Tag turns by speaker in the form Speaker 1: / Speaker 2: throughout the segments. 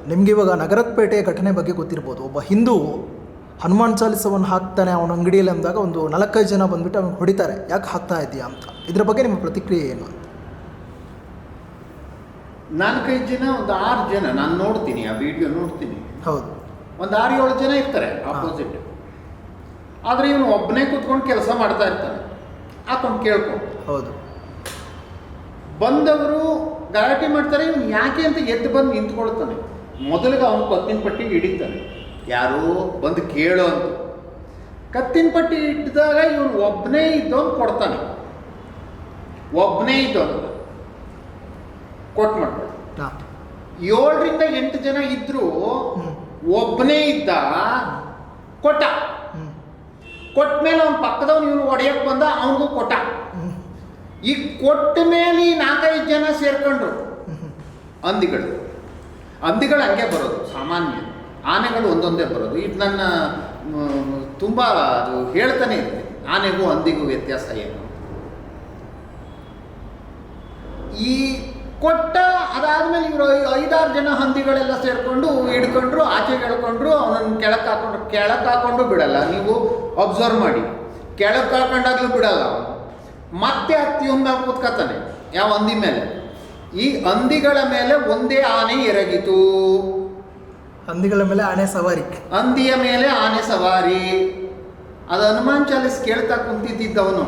Speaker 1: ನಿಮ್ಗೆ ಇವಾಗ ನಗರದ ಪೇಟೆಯ ಘಟನೆ ಬಗ್ಗೆ ಗೊತ್ತಿರ್ಬೋದು. ಒಬ್ಬ ಹಿಂದೂ ಹನುಮಾನ್ ಚಾಲಿಸವನ್ನು ಹಾಕ್ತಾನೆ ಅವನ ಅಂಗಡಿಯಲ್ಲಿ ಅಂದಾಗ ಒಂದು 4-5 ಜನ ಬಂದುಬಿಟ್ಟು ಅವ್ನಿಗೆ ಹೊಡಿತಾರೆ, ಯಾಕೆ ಹಾಕ್ತಾ ಇದೆಯಾ ಅಂತ. ಇದ್ರ ಬಗ್ಗೆ ನಿಮ್ಮ ಪ್ರತಿಕ್ರಿಯೆ ಏನು ಅಂತ?
Speaker 2: 4-5 ಜನ, ಒಂದು 6 ಜನ ನಾನು ನೋಡ್ತೀನಿ, ಆ ವಿಡಿಯೋ ನೋಡ್ತೀನಿ.
Speaker 1: ಹೌದು,
Speaker 2: ಒಂದು 6-7 ಜನ ಇರ್ತಾರೆ ಆಪೋಸಿಟ್. ಆದರೆ ಇವನು ಒಬ್ಬನೇ ಕೂತ್ಕೊಂಡು ಕೆಲಸ ಮಾಡ್ತಾ ಇರ್ತಾನೆ, ಹಾಕೊಂಡು ಕೇಳ್ಕೊಂಡು.
Speaker 1: ಹೌದು,
Speaker 2: ಬಂದವರು ಗಲಾಟೆ ಮಾಡ್ತಾರೆ, ಇವನು ಯಾಕೆ ಅಂತ ಎದ್ದು ಬಂದು ನಿಂತ್ಕೊಳ್ತಾನೆ. ಮೊದಲಿಗೆ ಅವನು ಕತ್ತಿನ ಪಟ್ಟಿ ಹಿಡಿತಾನೆ, ಯಾರೋ ಬಂದು ಕೇಳೋ ಅಂತ. ಕತ್ತಿನ ಪಟ್ಟಿ ಹಿಡಿದಾಗ ಇವನು ಒಬ್ಬನೇ ಇದ್ದವನು ಕೊಡ್ತಾನೆ, ಒಬ್ಬನೇ ಇದ್ದವನು ಕೊಟ್ಟು ಮಾಡ್ತಾನೆ. 7-8 ಜನ ಇದ್ರು, ಒಬ್ಬನೇ ಇದ್ದ, ಕೊಟ್ಟ. ಕೊಟ್ಟ ಮೇಲೆ ಅವನ ಪಕ್ಕದವನು ಇವನು ಹೊಡೆಯಕ್ಕೆ ಬಂದ, ಅವನಿಗೂ ಕೊಟ್ಟ. ಈ ಕೊಟ್ಟ ಮೇಲೆ 4-5 ಜನ ಸೇರ್ಕೊಂಡ್ರು. ಹಂದಿಗಳು ಹಂಗೆ ಬರೋದು ಸಾಮಾನ್ಯ, ಆನೆಗಳು ಒಂದೊಂದೇ ಬರೋದು. ಇದು ನನ್ನ ತುಂಬ ಅದು ಹೇಳ್ತಾನೆ ಇರ್ತೀನಿ, ಆನೆಗೂ ಹಂದಿಗೂ ವ್ಯತ್ಯಾಸ ಏನು. ಈ ಕೊಟ್ಟ ಅದಾದಮೇಲೆ ಇವರು 5-6 ಜನ ಹಂದಿಗಳೆಲ್ಲ ಸೇರಿಕೊಂಡು ಹಿಡ್ಕೊಂಡ್ರು, ಆಚೆಗೆ ಎಳ್ಕೊಂಡ್ರು, ಅವನನ್ನು ಕೆಳಕ್ಕೆ ಹಾಕೊಂಡು ಬಿಡಲ್ಲ. ನೀವು ಅಬ್ಸರ್ವ್ ಮಾಡಿ, ಕೆಳಕ್ಕೆ ಹಾಕೊಂಡಾಗ್ಲೂ ಬಿಡಲ್ಲ ಅವನು. ಮತ್ತೆ ಹತ್ತಿಯೊಂದು ಕೂತ್ಕೊತಾನೆ ಯಾವ ಹಂದಿ ಮೇಲೆ. ಈ ಹಂದಿಗಳ ಮೇಲೆ ಒಂದೇ ಆನೆ ಎರಗಿತು.
Speaker 1: ಹಂದಿಗಳ ಮೇಲೆ ಆನೆ ಸವಾರಿ,
Speaker 2: ಹಂದಿಯ ಮೇಲೆ ಆನೆ ಸವಾರಿ. ಅದು ಹನುಮಾನ್ ಚಾಲಿಸ್ ಕೇಳ್ತಾ ಕುಂತಿದ್ದವನು,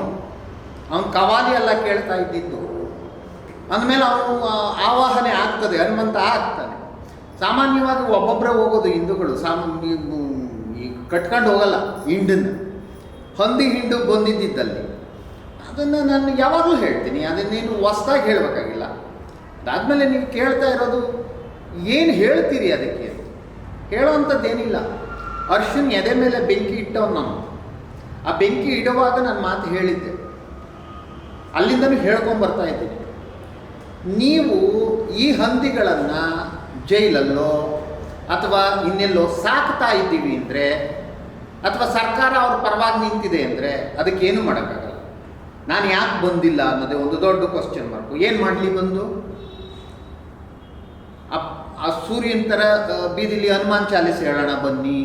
Speaker 2: ಅವನು ಕವಾಲಿ ಎಲ್ಲ ಕೇಳ್ತಾ ಇದ್ದಿದ್ದು. ಅಂದಮೇಲೆ ಅವನು ಆವಾಹನೆ ಆಗ್ತದೆ, ಹನುಮಂತ ಆಗ್ತಾನೆ. ಸಾಮಾನ್ಯವಾಗಿ ಒಬ್ಬೊಬ್ಬರೇ ಹೋಗೋದು ಹಿಂದೂಗಳು, ಈ ಕಟ್ಕೊಂಡು ಹೋಗಲ್ಲ ಹಿಂಡನ್ನು. ಹಂದಿ ಹಿಂಡು ಬಂದಿದ್ದಲ್ಲಿ ಅದನ್ನು ನಾನು ಯಾವಾಗಲೂ ಹೇಳ್ತೀನಿ, ಅದನ್ನೇನು ಹೊಸ್ದಾಗಿ ಹೇಳಬೇಕಾಗಿಲ್ಲ. ಅದಾದಮೇಲೆ ನೀವು ಕೇಳ್ತಾ ಇರೋದು ಏನು ಹೇಳ್ತೀರಿ ಅದಕ್ಕೆ, ಹೇಳೋವಂಥದ್ದೇನಿಲ್ಲ. ಅರ್ಶುನ್ ಎದೆ ಮೇಲೆ ಬೆಂಕಿ ಇಟ್ಟವನು ನಾನು. ಆ ಬೆಂಕಿ ಇಡುವಾಗ ನಾನು ಮಾತು ಹೇಳಿದ್ದೆ, ಅಲ್ಲಿಂದನೂ ಹೇಳ್ಕೊಂಬರ್ತಾ ಇದ್ದೀನಿ. ನೀವು ಈ ಹಂದಿಗಳನ್ನು ಜೈಲಲ್ಲೋ ಅಥವಾ ಇನ್ನೆಲ್ಲೋ ಸಾಕ್ತಾ ಇದ್ದೀವಿ ಅಂದರೆ, ಅಥವಾ ಸರ್ಕಾರ ಅವ್ರ ಪರವಾಗಿ ನಿಂತಿದೆ ಅಂದರೆ ಅದಕ್ಕೇನು ಮಾಡೋಕ್ಕಾಗಲ್ಲ. ನಾನು ಯಾಕೆ ಬಂದಿಲ್ಲ ಅನ್ನೋದೇ ಒಂದು ದೊಡ್ಡ ಕ್ವಶನ್ ಮಾರ್ಕು. ಏನು ಮಾಡಲಿ ಬಂದು? ಆ ಸೂರ್ಯನ ಥರ ಬೀದಿಲಿ ಹನುಮಾನ್ ಚಾಲಿಸ್ ಹೇಳೋಣ ಬನ್ನಿ,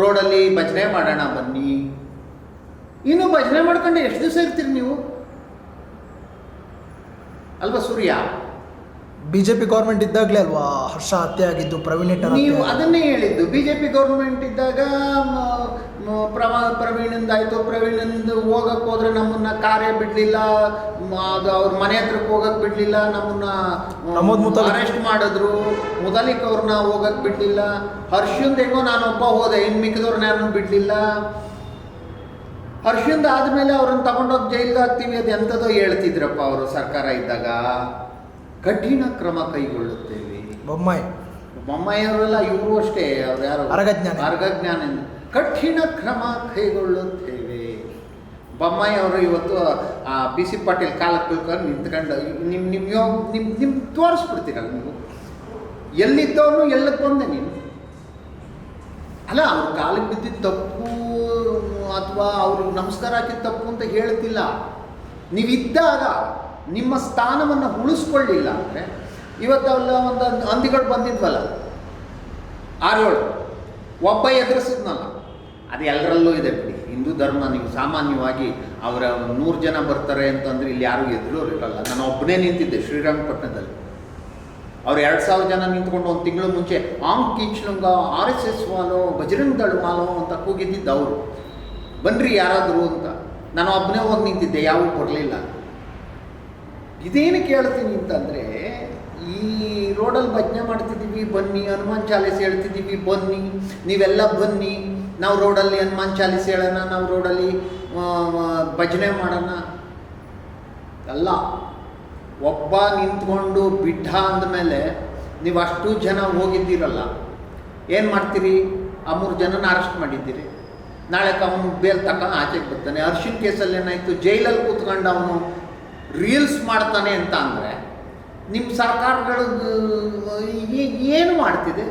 Speaker 2: ರೋಡಲ್ಲಿ ಭಜನೆ ಮಾಡೋಣ ಬನ್ನಿ. ಇನ್ನು ಭಜನೆ ಮಾಡ್ಕೊಂಡು ಎಷ್ಟು ದಿವಸ ಇರ್ತೀರಿ ನೀವು ಅಲ್ವಾ? ಸೂರ್ಯ
Speaker 1: BJP ಗೌರ್ಮೆಂಟ್ ಇದ್ದಾಗಲೇ ಅಲ್ವಾ ಹರ್ಷ ಹತ್ಯೆ ಆಗಿದ್ದು, ಪ್ರವೀಣ್ ಹೆಟ್ಟರ್
Speaker 2: ನೀವು ಅದನ್ನೇ ಹೇಳಿದ್ದು. BJP ಗೌರ್ಮೆಂಟ್ ಇದ್ದಾಗ ಪ್ರವೀಣಂದಾಯಿತು. ಪ್ರವೀಣಂದು ಹೋಗಕ್ಕೆ ಹೋದ್ರೆ ನಮ್ಮನ್ನ ಕಾರ್ಯ ಬಿಡಲಿಲ್ಲ, ಅದು ಅವ್ರ ಮನೆ ಹತ್ರಕ್ಕೆ ಹೋಗಕ್ಕೆ ಬಿಡಲಿಲ್ಲ, ನಮ್ಮನ್ನ ಅರೆಸ್ಟ್ ಮಾಡಿದ್ರು. ಮುತಾಲಿಕ್ ಅವ್ರನ್ನ ಹೋಗಕ್ಕೆ ಬಿಡಲಿಲ್ಲ. ಹರ್ಷಂದೇಗೋ ನಾನೊಬ್ಬ ಹೋದೆ, ಇನ್ನು ಮಿಕ್ಕಿದವ್ರನ್ನ ಯಾರನ್ನೂ ಬಿಡಲಿಲ್ಲ. ಹರ್ಷಂದ್ ಆದಮೇಲೆ ಅವ್ರನ್ನ ತಗೊಂಡೋಗಿ ಜೈಲಿಗೆ ಹಾಕ್ತೀವಿ, ಅದು ಎಂಥದೋ ಹೇಳ್ತಿದ್ರಪ್ಪ ಅವರು ಸರ್ಕಾರ ಇದ್ದಾಗ. ಕಠಿಣ ಕ್ರಮ ಕೈಗೊಳ್ಳುತ್ತೇವೆ. ಬೊಮ್ಮಾಯಿಯವರೆಲ್ಲ ಇವರು ಅಷ್ಟೇ, ಅವ್ರು ಯಾರು ಅರ್ಗಜ್ಞಾನ. ಕಠಿಣ ಕ್ರಮ ಕೈಗೊಳ್ಳುತ್ತೇವೆ. ಬೊಮ್ಮಾಯಿ ಅವರು ಇವತ್ತು BC ಪಾಟೀಲ್ ಕಾಲಕ್ಕೆ ಕುಳ್ಕೊಂಡು ನಿಂತ್ಕೊಂಡು ನಿಮ್ಮ ತೋರಿಸ್ಬಿಡ್ತೀರಲ್ಲ ನೀವು. ಎಲ್ಲಿದ್ದವನು ಎಲ್ಲಕ್ಕೆ ಬಂದೆ ನೀನು ಅಲ್ಲ. ಅವ್ರ ಕಾಲಕ್ಕೆ ಬಿದ್ದಿದ್ದು ತಪ್ಪು ಅಥವಾ ಅವ್ರಿಗೆ ನಮಸ್ಕಾರ ಹಾಕಿದ ತಪ್ಪು ಅಂತ ಹೇಳ್ತಿಲ್ಲ. ನೀವಿದ್ದಾಗ ನಿಮ್ಮ ಸ್ಥಾನವನ್ನು ಉಳಿಸ್ಕೊಳ್ಳಿಲ್ಲ ಅಂದರೆ, ಇವತ್ತಲ್ಲ ಒಂದು ಹಂದಿಗಳು ಬಂದಿದ್ವಲ್ಲ 6-7, ಒಬ್ಬ ಎದುರಿಸಿದ್ನಲ್ಲ, ಅದು ಎಲ್ಲರಲ್ಲೂ ಇದೆ ಬಿಡಿ. ಹಿಂದೂ ಧರ್ಮ ನೀವು ಸಾಮಾನ್ಯವಾಗಿ ಅವರ 100 ಜನ ಬರ್ತಾರೆ ಅಂತಂದರೆ ಇಲ್ಲಿ ಯಾರೂ ಎದುರೋರು ಇರಲ್ಲ. ನಾನು ಒಬ್ಬನೇ ನಿಂತಿದ್ದೆ ಶ್ರೀರಂಗಪಟ್ಟಣದಲ್ಲಿ. ಅವ್ರು 2000 ಜನ ನಿಂತ್ಕೊಂಡು ಒಂದು ತಿಂಗಳು ಮುಂಚೆ ಆಂಗ್ ಕೀಚ್ಲುಂಗ RSS ವಾಲೋ ಬಜರಂಗ್ ದಳ ಮಾಲೋ ಅಂತ ಕೂಗಿದ್ದಿದ್ದು ಅವರು. ಬನ್ನಿರಿ ಯಾರಾದರೂ ಅಂತ. ನಾನು ಒಬ್ಬನೇ ಹೋಗಿ ನಿಂತಿದ್ದೆ, ಯಾವೂ ಬರಲಿಲ್ಲ. ಇದೇನು ಕೇಳ್ತೀನಿ ಅಂತಂದರೆ, ಈ ರೋಡಲ್ಲಿ ಭಜನೆ ಮಾಡ್ತಿದ್ದೀವಿ ಬನ್ನಿ, ಹನುಮಾನ್ ಚಾಲಿಸ್ ಹೇಳ್ತಿದ್ದೀವಿ ಬನ್ನಿ, ನೀವೆಲ್ಲ ಬನ್ನಿ, ನಾವು ರೋಡಲ್ಲಿ ಹನುಮಾನ್ ಚಾಲಿಸ್ ಹೇಳೋಣ, ನಾವು ರೋಡಲ್ಲಿ ಭಜನೆ ಮಾಡೋಣ. ಅಲ್ಲ, ಒಬ್ಬ ನಿಂತ್ಕೊಂಡು ಬಿಡ್ಡ ಅಂದಮೇಲೆ ನೀವು ಅಷ್ಟು ಜನ ಹೋಗಿದ್ದೀರಲ್ಲ, ಏನು ಮಾಡ್ತೀರಿ? ಆ 3 ಜನನ ಅರೆಸ್ಟ್ ಮಾಡಿದ್ದೀರಿ. ನಾಳೆ ಅವನು ಬೇಲ್ ತಗೊಂಡು ಆಚೆಗೆ ಬರ್ತಾನೆ. ಅರ್ಶಿನ್ ಕೇಸಲ್ಲಿ ಏನಾಯಿತು? ಜೈಲಲ್ಲಿ ಕೂತ್ಕೊಂಡು ಅವನು ರೀಲ್ಸ್ ಮಾಡ್ತಾನೆ ಅಂತ ಅಂದರೆ ನಿಮ್ಮ ಸರ್ಕಾರಗಳು ಏನು ಮಾಡ್ತಿದೆ?